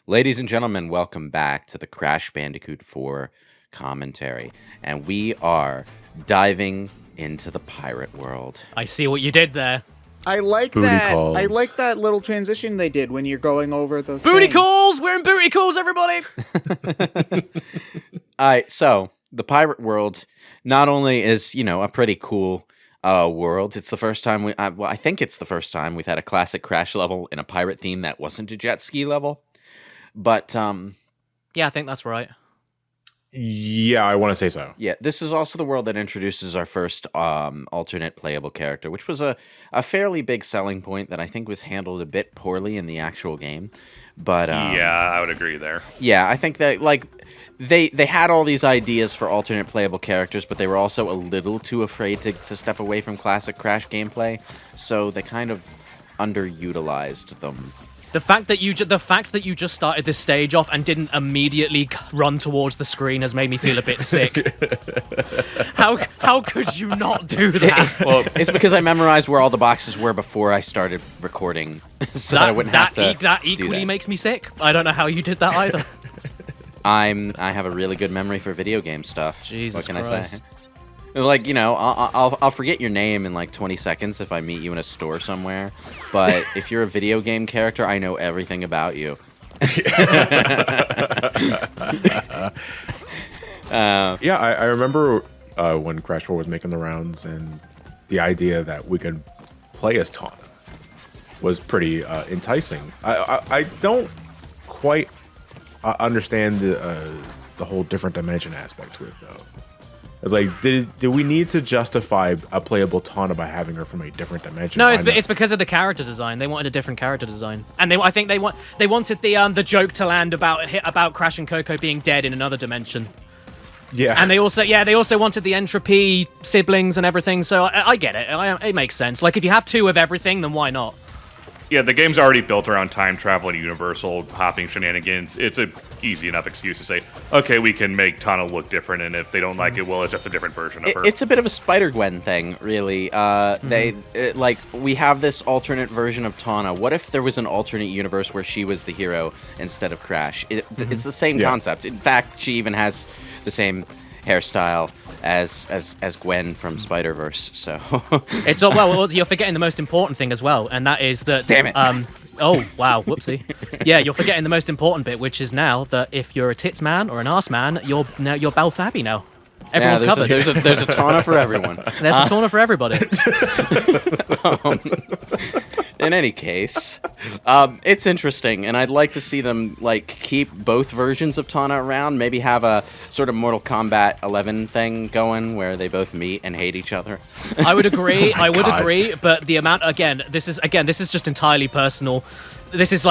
Ladies and gentlemen, welcome back to the Crash Bandicoot 4 commentary. And we are diving into the pirate world. I see what you did there. I like Booty that. calls. I like that little transition they did when you're going over the Booty thing. calls! We're in booty calls, everybody! Alright, so the pirate world not only is, a pretty cool world, it's the first time I think it's the first time we've had a classic Crash level in a pirate theme that wasn't a jet ski level. But, Yeah, I think that's right. Yeah, I want to say so. yeah, this is also the world that introduces our first alternate playable character, which was a fairly big selling point that I think was handled a bit poorly in the actual game. But yeah, I would agree there. yeah, I think that they had all these ideas for alternate playable characters, but they were also a little too afraid to step away from classic Crash gameplay, so they kind of underutilized them. The fact that you just started this stage off and didn't immediately run towards the screen has made me feel a bit sick. How could you not do that? Well, it's because I memorized where all the boxes were before I started recording, so that I wouldn't have to that equally do that. makes me sick. I don't know how you did that either. I have a really good memory for video game stuff. Jesus what can I Christ. say? Like, I'll forget your name in like 20 seconds if I meet you in a store somewhere. But if you're a video game character, I know everything about you. Yeah, I remember when Crash 4 was making the rounds, and the idea that we could play as Tawna was pretty enticing. I don't quite understand the whole different dimension aspect to it, though. It's like, did we need to justify a playable Tawna by having her from a different dimension? No, it's because of the character design. They wanted a different character design, and I think they wanted the joke to land about Crash and Coco being dead in another dimension. Yeah, And they also wanted the entropy siblings and everything. So I get it. It makes sense. Like, if you have two of everything, then why not? Yeah, the game's already built around time travel and universal hopping shenanigans. It's an easy enough excuse to say, okay, we can make Tawna look different, and if they don't like it, well, it's just a different version of her. It's a bit of a Spider-Gwen thing, really. We have this alternate version of Tawna. What if there was an alternate universe where she was the hero instead of Crash? It's the same concept. In fact, she even has the same hairstyle as Gwen from Spider-Verse. So It's all well. You're forgetting the most important thing as well, and that is that. Damn it. Oh wow, whoopsie. Yeah, you're forgetting the most important bit, which is now that if you're a tits man or an arse man, you're Balthabi now. Everyone's covered. There's a Tawna for everyone. There's a Tawna for everybody. In any case, it's interesting, and I'd like to see them keep both versions of Tawna around. Maybe have a sort of Mortal Kombat 11 thing going where they both meet and hate each other. I would agree. Oh my God. Agree. But the amount this is just entirely personal. This is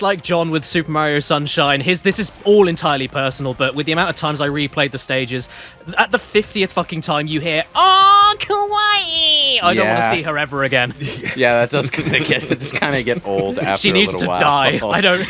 like John with Super Mario Sunshine. This is all entirely personal, but with the amount of times I replayed the stages, at the 50th fucking time you hear, "Oh, kawaii!" I don't want to Yeah. see her ever again. Yeah, that does kind of get old after She a needs little to while. die. I don't.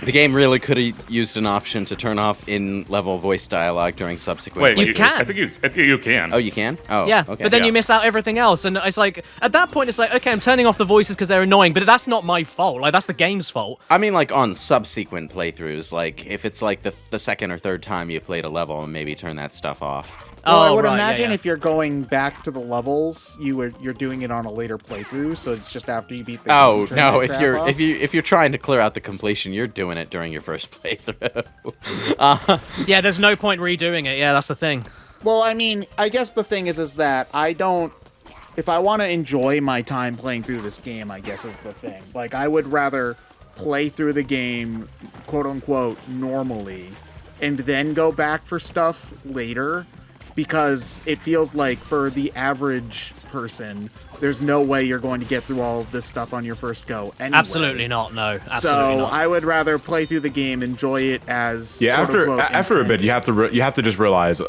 The game really could have used an option to turn off in-level voice dialogue during subsequent. Wait, You can. I think you can. Oh, you can? Oh, Yeah, okay. but then Yeah. you miss out everything else, and it's like at that point it's like, okay, I'm turning off the voices because they're annoying, but that's not my fault. Like, that's the game's fault. I mean, on subsequent playthroughs, if it's the second or third time you played a level, and maybe turn that stuff off. Well, I Oh, would right, yeah, imagine yeah. if you're going back to the levels, you're doing it on a later playthrough, so it's just after you beat the game. Oh turn no! that If crap you're off. if you're trying to clear out the completion, you're doing it during your first playthrough. Yeah, there's no point redoing it. Yeah, that's the thing. Well, I mean, I guess the thing is that I don't. If I want to enjoy my time playing through this game, I guess is the thing. Like, I would rather play through the game, quote unquote, normally, and then go back for stuff later, because it feels like for the average person, there's no way you're going to get through all of this stuff on your first go. Anyway. Absolutely not. No, absolutely So not. I would rather play through the game, enjoy it as yeah. quote-unquote, After a bit, intended. you have to just realize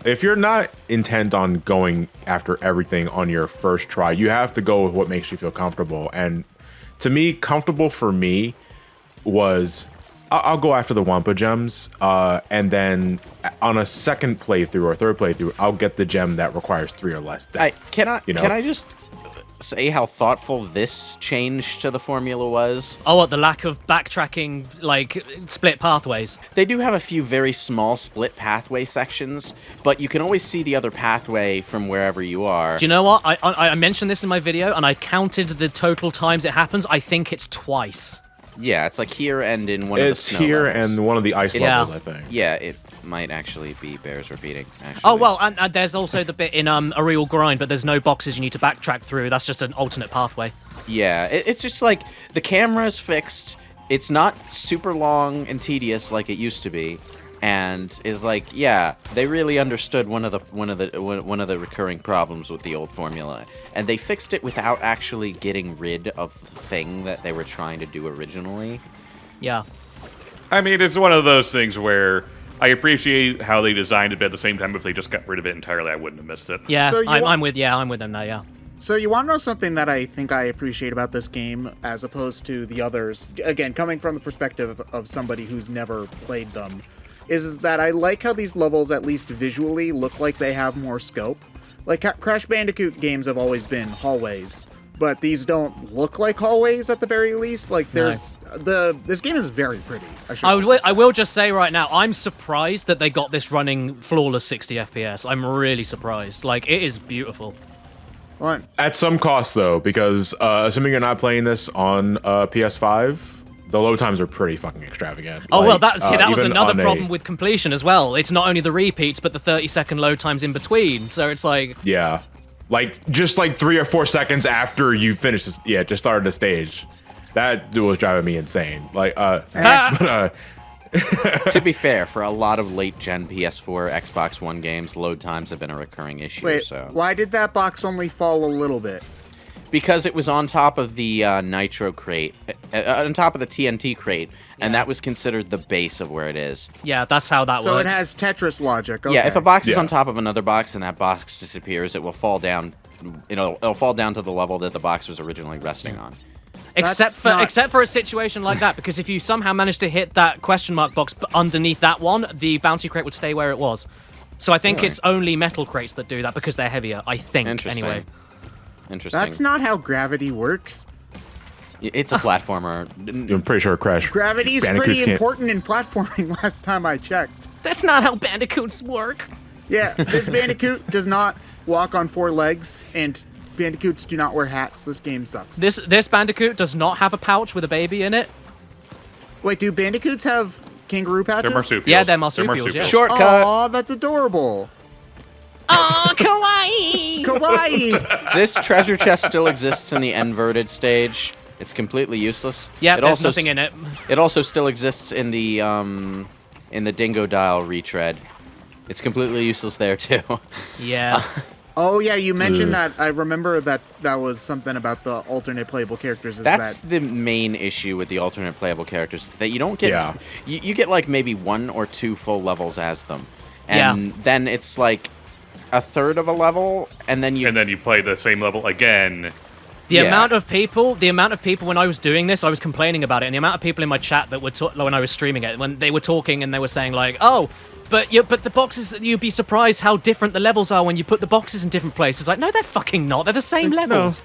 if you're not intent on going after everything on your first try, you have to go with what makes you feel comfortable. And to me, comfortable for me was I'll go after the Wampa gems, and then on a second playthrough or third playthrough, I'll get the gem that requires 3 or less deaths. Can I just say how thoughtful this change to the formula was. Oh, what, the lack of backtracking, like, split pathways? They do have a few very small split pathway sections, but you can always see the other pathway from wherever you are. Do you know what? I mentioned this in my video, and I counted the total times it happens. I think it's twice. Yeah, it's like here and in one of the snow It's here levels. and one of the ice Yeah. levels, I think. Yeah, it might actually be bears repeating, actually. Oh, well, and there's also the bit in a real grind, but there's no boxes you need to backtrack through. That's just an alternate pathway. Yeah, it's just like, the camera's fixed, it's not super long and tedious like it used to be, and is like, yeah, they really understood one of the recurring problems with the old formula, and they fixed it without actually getting rid of the thing that they were trying to do originally. Yeah. I mean, it's one of those things where I appreciate how they designed it, but at the same time, if they just got rid of it entirely, I wouldn't have missed it. Yeah, So I'm with them there, yeah. So you want to know something that I think I appreciate about this game as opposed to the others? Again, coming from the perspective of somebody who's never played them, is that I like how these levels, at least visually, look like they have more scope. Like, Crash Bandicoot games have always been hallways, but these don't look like hallways at the very least. Like, this game is very pretty. I will just say right now, I'm surprised that they got this running flawless 60 FPS. I'm really surprised. Like, it is beautiful. Well, At some cost, though, because assuming you're not playing this on PS5, the load times are pretty fucking extravagant. Oh, well, Like, that was even another on problem with completion as well. It's not only the repeats, but the 30-second load times in between. So it's like... Yeah. Like, just like 3 or 4 seconds after you finish this, just started the stage. That was driving me insane. Like, To be fair, for a lot of late-gen PS4, Xbox One games, load times have been a recurring issue. wait, So why did that box only fall a little bit? because it was on top of the Nitro crate, on top of the TNT crate, and that was considered the base of where it is. Yeah, that's how that So works. it has Tetris logic. Okay. Yeah, if a box is Yeah. on top of another box and that box disappears, it will fall down. It'll fall down to the level that the box was originally resting on. Except for a situation like that, because if you somehow manage to hit that question mark box underneath that one, the bouncy crate would stay where it was. So I think it's only metal crates that do that because they're heavier. I think Interesting. anyway. Interesting. That's not how gravity works. It's a platformer. I'm pretty sure Crash Gravity is Bandicoots pretty can't- important in platforming last time I checked. That's not how bandicoots work. Yeah, this Bandicoot does not walk on 4 legs, and Bandicoots do not wear hats. This game sucks. This bandicoot does not have a pouch with a baby in it. Wait, do Bandicoots have kangaroo patches? They're marsupials. Yeah, they're marsupials, yeah. Shortcut. Aw, that's adorable. Oh, kawaii! Kawaii! This treasure chest still exists in the inverted stage. It's completely useless. Yeah, it there's also nothing in it. It also still exists in the Dingo Dial retread. It's completely useless there too. Yeah. Oh yeah, you mentioned Ugh. that. I remember that was something about the alternate playable characters. That's the main issue with the alternate playable characters, that you don't get. Yeah. You get like maybe 1 or 2 full levels as them, and then it's like a third of a level, and then you. And then you play the same level again. The Yeah. amount of people when I was doing this, I was complaining about it, and the amount of people in my chat that were when I was streaming it, when they were talking and they were saying like, "Oh, but the boxes, you'd be surprised how different the levels are when you put the boxes in different places." Like, no, they're fucking not. They're the same levels.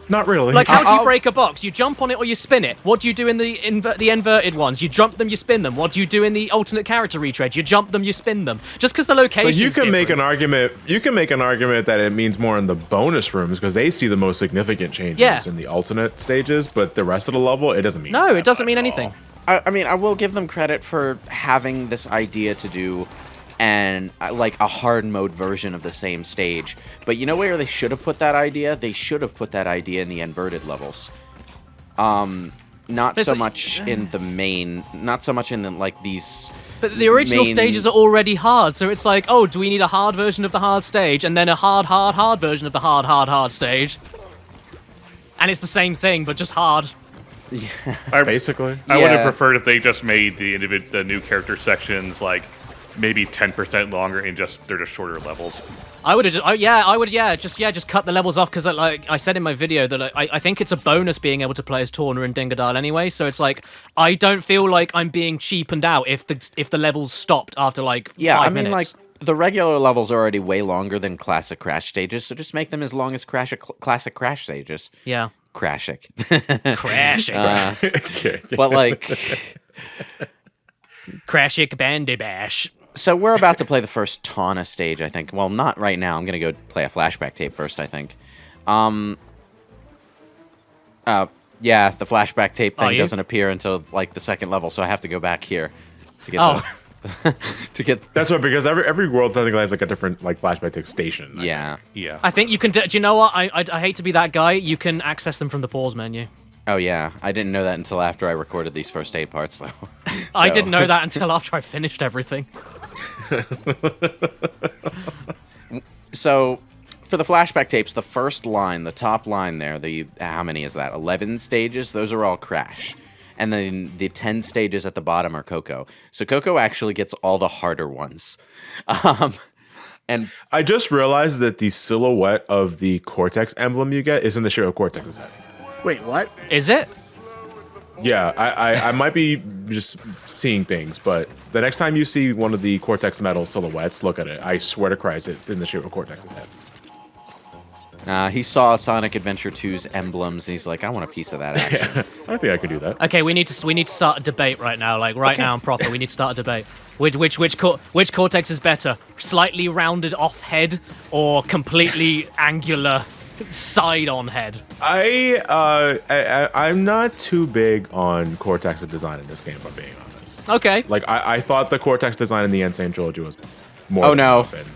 Not really. Like, how do you I'll- break a box? You jump on it or you spin it. What do you do in the inverted ones? You jump them, you spin them. What do you do in the alternate character retread? You jump them, you spin them. Just because the location. But you can make an argument. You can make an argument that it means more in the bonus rooms because they see the most significant changes Yeah. in the alternate stages. But the rest of the level, it doesn't mean. No, that it doesn't much mean at anything. all. I mean, I will give them credit for having this idea to do and like a hard mode version of the same stage. But you know where they should have put that idea? They should have put that idea in the inverted levels. Not so much in the main, not so much in the, like these. But the original main- stages are already hard, so it's like, oh, do we need a hard version of the hard stage and then a hard version of the hard stage? And it's the same thing, but just hard. Basically. I would have Yeah. preferred if they just made the new character sections like maybe 10% longer and they're just shorter levels. I would have just cut the levels off because, like I said in my video, that I think it's a bonus being able to play as Tawna and Dingodile anyway. So it's like I don't feel like I'm being cheapened out if the levels stopped after like Yeah, 5 I mean, minutes. like The regular levels are already way longer than classic Crash stages, so just make them as long as classic Crash stages. Yeah. Crashing. Crashing. Okay. But like, Crashic Bandy Bash. so we're about to play the first Tawna stage, I think. Well, not right now. I'm gonna go play a flashback tape first, I think. Yeah, the flashback tape thing doesn't appear until like the second level, so I have to go back here to get to get. That's right, because every world technically has like a different like flashback tape station. Yeah. Yeah. I think you can. Do you know what? I hate to be that guy. You can access them from the pause menu. Oh yeah, I didn't know that until after I recorded these first 8 parts, though. I didn't know that until after I finished everything. So, for the flashback tapes, the first line, the top line there, how many is that? 11 stages? Those are all Crash. And then the 10 stages at the bottom are Coco. So Coco actually gets all the harder ones. And I just realized that the silhouette of the Cortex emblem you get is in the shape of Cortex's head. Wait, what? Is it? Yeah, I might be just seeing things, but the next time you see one of the Cortex metal silhouettes, look at it. I swear to Christ, it's in the shape of Cortex's head. he saw Sonic Adventure 2's emblems, and he's like, I want a piece of that action. I think I could do that. Okay, we need to start a debate right now. Like right now, and proper. We need to start a debate. Which Cortex is better? Slightly rounded off head or completely angular side-on head? I'm not too big on Cortex's design in this game, if I'm being honest. Okay. Like I thought the Cortex design in the Insane trilogy was more. Oh no! And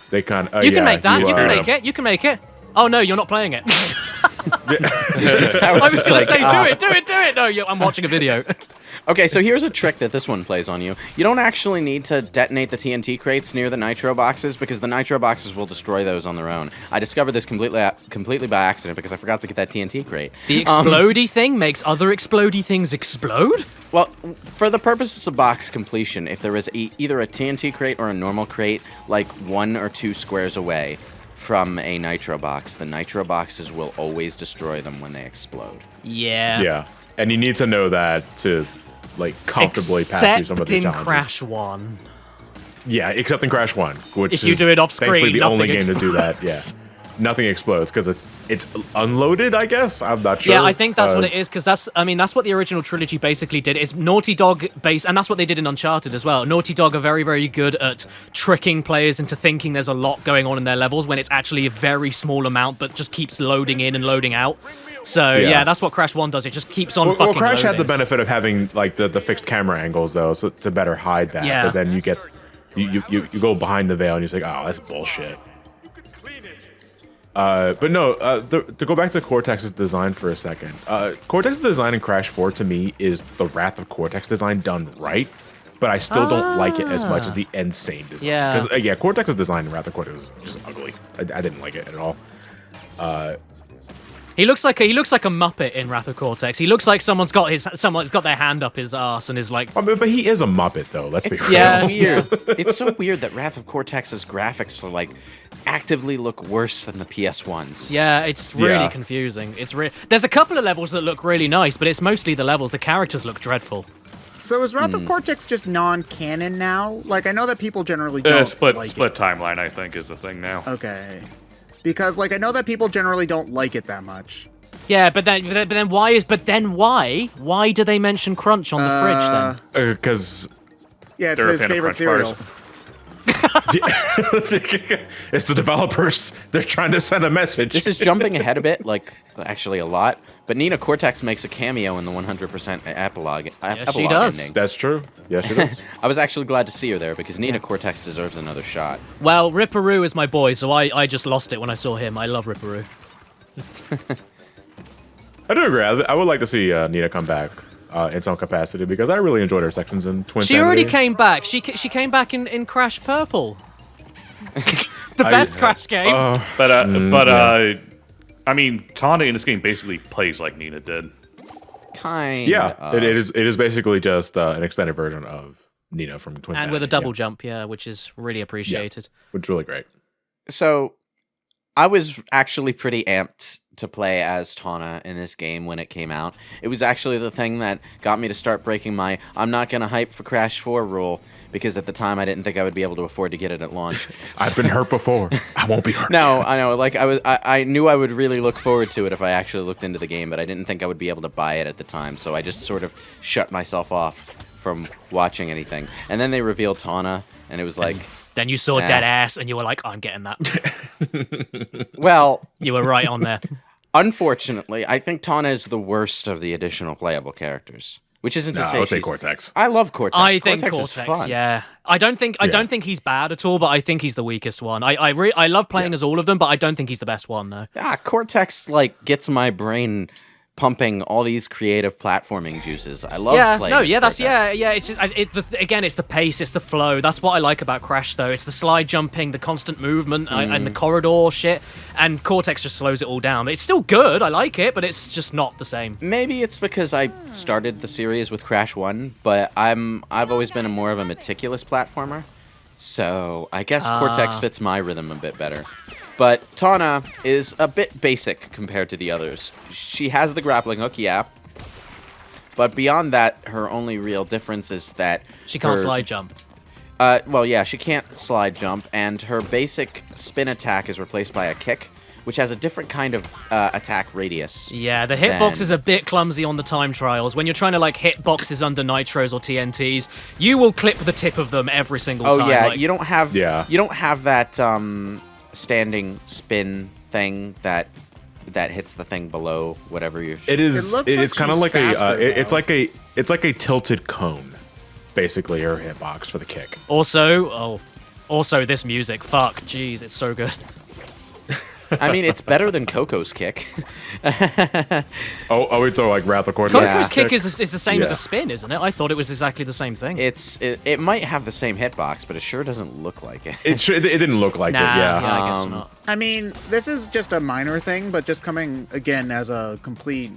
they kind of. You can make that. You can make it. You can make it. Oh no, you're not playing it. I I was just gonna like, say, do it. No, I'm watching a video. Okay, so here's a trick that this one plays on you. You don't actually need to detonate the TNT crates near the nitro boxes because the nitro boxes will destroy those on their own. I discovered this completely by accident because I forgot to get that TNT crate. The explodey thing makes other explodey things explode? Well, for the purposes of box completion, if there is either a TNT crate or a normal crate, like 1 or 2 squares away from a nitro box, the nitro boxes will always destroy them when they explode. Yeah. Yeah, and you need to know that to like comfortably pass through some of the Except in challenges. Crash 1. Yeah, except in Crash 1, which If you is do it off screen, thankfully the only game nothing to do that. Yeah, nothing explodes because it's unloaded. I guess I'm not sure. Yeah, I think that's what it is, because that's what the original trilogy basically did. It's Naughty Dog based, and that's what they did in Uncharted as well. Naughty Dog are very, very good at tricking players into thinking there's a lot going on in their levels when it's actually a very small amount, but just keeps loading in and loading out. So yeah, that's what Crash 1 does. It just keeps on fucking Crash had the loading. benefit of having like the fixed camera angles though, so to better hide that. Yeah. But then you get you go behind the veil and you're like, oh, that's bullshit. But no, to go back to Cortex's design for a second, Cortex's design in Crash 4 to me is the Wrath of Cortex design done right, but I still don't like it as much as the Insane design. Yeah. Because Cortex's design in Wrath of Cortex was just ugly. I didn't like it at all. He looks like a Muppet in Wrath of Cortex. He looks like someone's got their hand up his ass and is like. But he is a Muppet though. Let's be real. Yeah. Weird. It's so weird that Wrath of Cortex's graphics are like actively look worse than the PS ones. Yeah, it's really Yeah. confusing. There's a couple of levels that look really nice, but it's mostly the levels. The characters look dreadful. So is Wrath of Cortex just non-canon now? Like, I know that people generally don't split like timeline, I think, is the thing now. Okay. Because, like, I know that people generally don't like it that much. Yeah, but then why do they mention Crunch on the fridge then? Because Yeah, it's They're a his fan of favorite Crunch cereal. bars. it's the developers. They're trying to send a message. This is jumping ahead a bit, like actually a lot. But Nina Cortex makes a cameo in the 100% epilogue. she does. Ending. That's true. Yes, she does. I was actually glad to see her there because Nina Cortex deserves another shot. Well, Ripperoo is my boy, so I just lost it when I saw him. I love Ripperoo. I do agree. I would like to see Nina come back in some capacity because I really enjoyed her sections in Twin She already Sanity. came back. She came back in Crash Purple. The best Crash game. I mean, Tawna in this game basically plays like Nina did. Kind Yeah, it is basically just an extended version of Nina from Twin and Sanity. with a double yeah. jump, yeah, which is really appreciated. Which is really great. So, I was actually pretty amped to play as Tawna in this game when it came out. It was actually the thing that got me to start breaking my I'm not going to hype for Crash 4 rule, because at the time I didn't think I would be able to afford to get it at launch. I've been hurt before. I won't be hurt. No, I know. Like I knew I would really look forward to it if I actually looked into the game, but I didn't think I would be able to buy it at the time. So I just sort of shut myself off from watching anything. And then they revealed Tawna, and it was like. Then you saw dead ass, and you were like, I'm getting that. Well, You were right on there. unfortunately, I think Tawna is the worst of the additional playable characters. Which isn't to No, say I would say she's- Cortex. I love Cortex. I think is Cortex, fun. yeah. I don't think he's bad at all, but I think he's the weakest one. I love playing as all of them, but I don't think he's the best one, no. Yeah, Cortex like gets my brain pumping all these creative platforming juices. I love playing as that's Cortex. It's just again, it's the pace, it's the flow. That's what I like about Crash, though. It's the slide jumping, the constant movement, and the corridor shit. And Cortex just slows it all down. It's still good. I like it, but it's just not the same. Maybe it's because I started the series with Crash 1, but I've always been more of a meticulous platformer. So I guess Cortex fits my rhythm a bit better. But Tawna is a bit basic compared to the others. She has the grappling hook, yeah. But beyond that, her only real difference is that She can't her- slide jump. Well, yeah, she can't slide jump, and her basic spin attack is replaced by a kick, which has a different kind of attack radius. Yeah, the hitbox Then- is a bit clumsy on the time trials. When you're trying to like hit boxes under nitros or TNTs, you will clip the tip of them every single Oh time. yeah, like, you don't have Yeah. you don't have that standing spin thing that hits the thing below whatever you're. It is. It looks It's like kind of she's like faster, it's though. like a tilted cone, basically her hitbox for the kick. Also this music. Fuck, jeez, it's so good. I mean, it's better than Coco's kick. Oh, it's like Wrath of Cortex. Coco's kick is the same as Yeah. a spin, isn't it? I thought it was exactly the same thing. It might have the same hitbox, but it sure doesn't look like it. It didn't look like nah, it. Yeah. I guess not. I mean, this is just a minor thing, but just coming again as a complete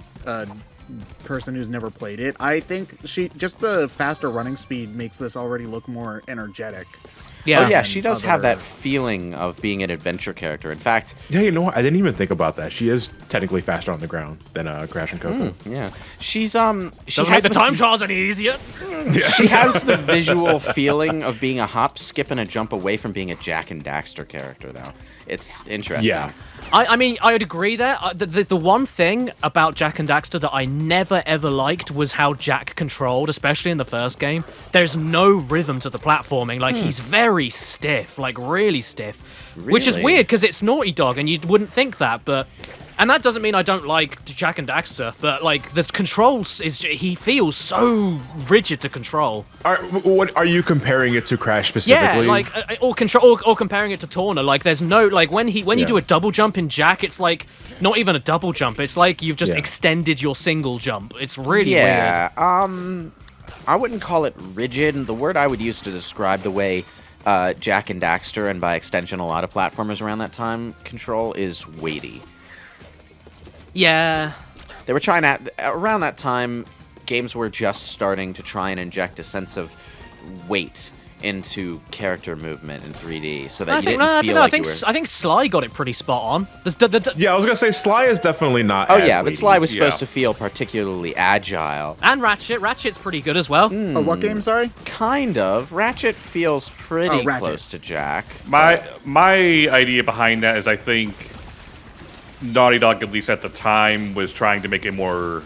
person who's never played it, I think just the faster running speed makes this already look more energetic. Yeah. Oh yeah, and she does have other- that feeling of being an adventure character. In fact, Yeah, you know what? I didn't even think about that. She is technically faster on the ground than Crash and Coco. yeah, she's she Doesn't has make the time trials any easier. She has the visual feeling of being a hop, skip, and a jump away from being a Jack and Daxter character, though. It's interesting. Yeah. I mean, I would agree there. The one thing about Jack and Daxter that I never ever liked was how Jack controlled, especially in the first game. There's no rhythm to the platforming. Like, he's very stiff, like really stiff. Which is Really? weird, because it's Naughty Dog, and you wouldn't think that, but... And that doesn't mean I don't like Jack and Daxter, but, like, the controls he feels so rigid to control. What are you comparing it to Crash Yeah, specifically? like or comparing it to Tawna, like there's no like when you Yeah. do a double jump in Jack, it's like not even a double jump. It's like you've just Yeah. extended your single jump. It's really weird. Yeah. I wouldn't call it rigid. The word I would use to describe the way Jack and Daxter, and by extension a lot of platformers around that time, control is weighty. Yeah. They were trying to, around that time, games were just starting to try and inject a sense of weight into character movement in 3D, so that I you think, didn't I feel don't know. like I you think were. I think Sly got it pretty spot on. yeah, I was gonna say Sly is definitely not. Oh as yeah, but weighty. Sly was supposed Yeah. to feel particularly agile. And Ratchet's pretty good as well. Oh, what game? Sorry. Kind of. Ratchet feels pretty Oh, Ratchet. close to Jack. My idea behind that is I think Naughty Dog, at least at the time, was trying to make a more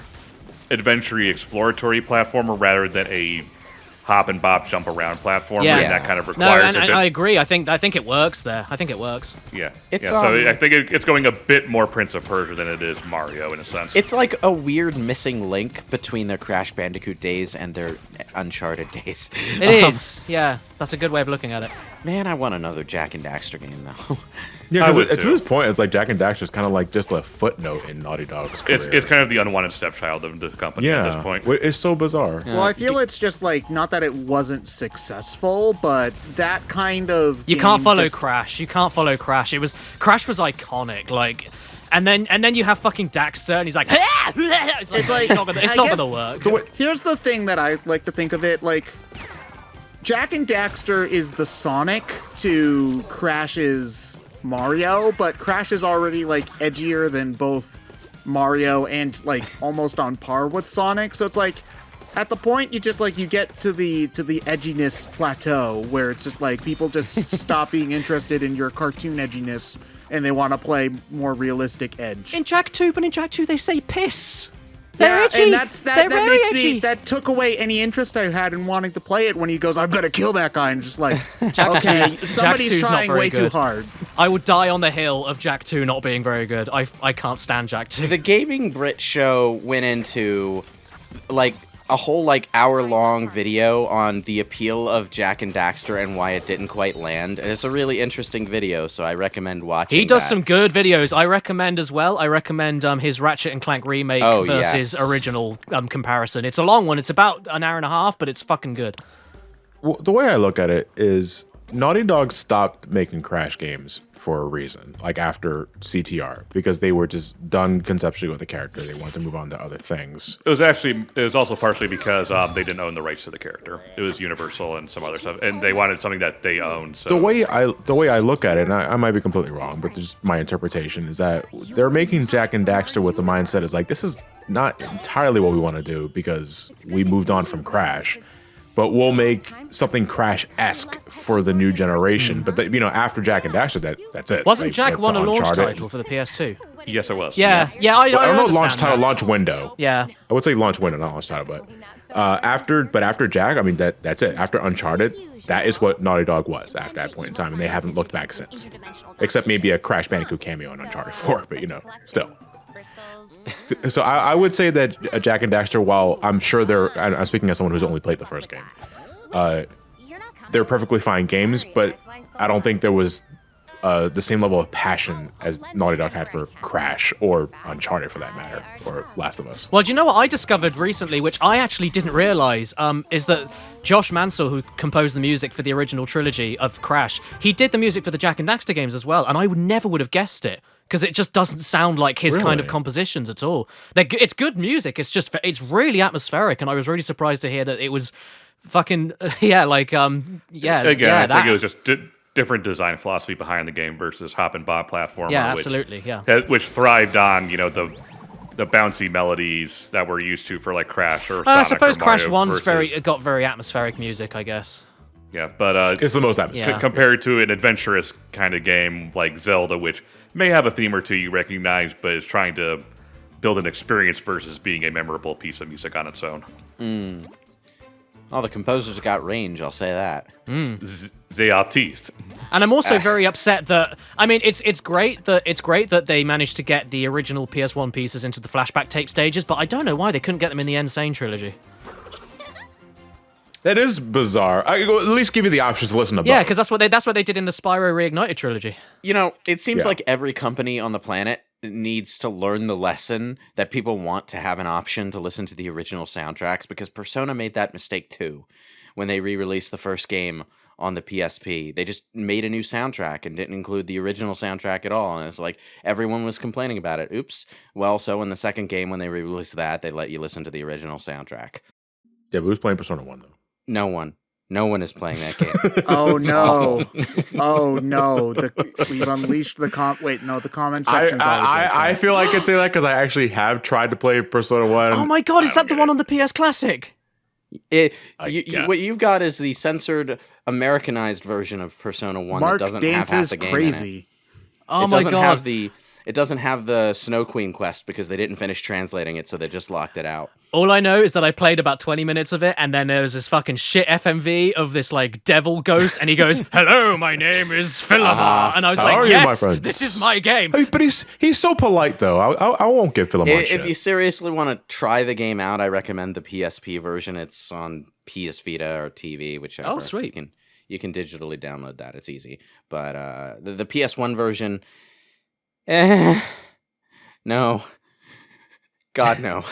adventure-y, exploratory platformer rather than a hop and bop jump around platformer, Yeah. and that kind of No, requires and a bit. I agree. I think it works there. I think it works. Yeah, It's, yeah. So um, I think it's going a bit more Prince of Persia than it is Mario in a sense. It's like a weird missing link between their Crash Bandicoot days and their Uncharted days. It is. Yeah, that's a good way of looking at it. Man, I want another Jack and Daxter game though. Yeah, I would because to too. this point, it's like Jack and Daxter is kind of like just a footnote in Naughty Dog's career. it's kind of the unwanted stepchild of the company yeah, at this point. It's so bizarre. Well, I feel it's just like not that it wasn't successful, but that kind of You game can't follow just- Crash. You can't follow Crash. Crash was iconic. Like, and then you have fucking Daxter, and he's like, it's like- it's not gonna, it's I not guess gonna work. Here's the thing that I like to think of it like. Jack and Daxter is the Sonic to Crash's Mario, but Crash is already like edgier than both Mario and like almost on par with Sonic. So it's like at the point you just like you get to the edginess plateau where it's just like people just stop being interested in your cartoon edginess and they want to play more realistic edge. In Jak 2, but in Jak 2 they say piss. They're edgy. And They're very makes edgy. that took away any interest I had in wanting to play it when he goes, I'm gonna kill that guy, and just like, Jak okay, 2's somebody's not trying very way too good. hard. I would die on the hill of Jak 2 not being very good. I can't stand Jak 2. The Gaming Brit show went into like a whole like hour-long video on the appeal of Jak and Daxter and why it didn't quite land. And it's a really interesting video, so I recommend watching. He does that. some good videos. I recommend as well. I recommend his Ratchet and Clank remake versus yes. original comparison. It's a long one. It's about an hour and a half, but it's fucking good. Well, the way I look at it is Naughty Dog stopped making Crash games for a reason, like after CTR, because they were just done conceptually with the character. They wanted to move on to other things. It was also partially because they didn't own the rights to the character. It was Universal and some other stuff, and they wanted something that they owned. So The way I look at it, and I might be completely wrong, but just my interpretation is that they're making Jak and Daxter with the mindset is like, this is not entirely what we want to do because we moved on from Crash. But we'll make something Crash-esque for the new generation. But after Jak and Daxter, that's it. Wasn't Like, Jak that's one a launch Uncharted. title for the PS2? yes, it was. Yeah, I Well, I don't know understand launch title, that. launch window. Yeah. I would say launch window, not launch title, but after Jak, I mean that's it. After Uncharted, that is what Naughty Dog was after that point in time, and they haven't looked back since, except maybe a Crash Bandicoot cameo in Uncharted 4. But still. So I would say that Jak and Daxter, while I'm sure I'm speaking as someone who's only played the first game, they're perfectly fine games, but I don't think there was the same level of passion as Naughty Dog had for Crash or Uncharted, for that matter, or Last of Us. Well, do you know what I discovered recently, which I actually didn't realize, is that Josh Mansell, who composed the music for the original trilogy of Crash, he did the music for the Jak and Daxter games as well, and I never would have guessed it. Because it just doesn't sound like his kind of Really? compositions at all. It's good music. It's really atmospheric, and I was really surprised to hear that it was fucking Again, I think it was just different design philosophy behind the game versus hop and bob platformer. Yeah, absolutely. Which thrived on the bouncy melodies that we're used to for like Crash or Sonic. I suppose or Mario Crash 1's versus, got very atmospheric music, I guess. Yeah, but It's the most atmospheric. Yeah. compared to an adventurous kind of game like Zelda, which may have a theme or two you recognize, but is trying to build an experience versus being a memorable piece of music on its own. Oh, the composers got range, I'll say that. The artiste. And I'm also very upset that it's great that they managed to get the original PS1 pieces into the flashback tape stages, but I don't know why they couldn't get them in the Insane trilogy. That is bizarre. I will at least give you the option to listen to both. Yeah, because that's what they did in the Spyro Reignited trilogy. It seems Yeah. like every company on the planet needs to learn the lesson that people want to have an option to listen to the original soundtracks, because Persona made that mistake too when they re-released the first game on the PSP. They just made a new soundtrack and didn't include the original soundtrack at all, and it's like everyone was complaining about it. Oops. Well, so in the second game when they re-released that, they let you listen to the original soundtrack. Yeah, but who's playing Persona 1, though? No one is playing that game. Oh no! Oh no! We've unleashed the the comment section's always like I that. feel like I could say that because I actually have tried to play Persona 1. Oh my god, is that the one on the PS Classic? What you've got is the censored Americanized version of Persona 1 Mark that doesn't have half dances the game crazy. in it. Oh It my doesn't god. have it doesn't have the Snow Queen quest because they didn't finish translating it, so they just locked it out. All I know is that I played about 20 minutes of it, and then there was this fucking shit FMV of this like devil ghost, and he goes, "Hello, my name is Philemon," and I was How like, are you, "Yes, my friend?" this is my game." Hey, but he's so polite, though. I won't give Philemon shit. If you seriously want to try the game out, I recommend the PSP version. It's on PS Vita or TV, whichever. Oh, sweet. You can digitally download that. It's easy. But the PS1 version, no. God, no.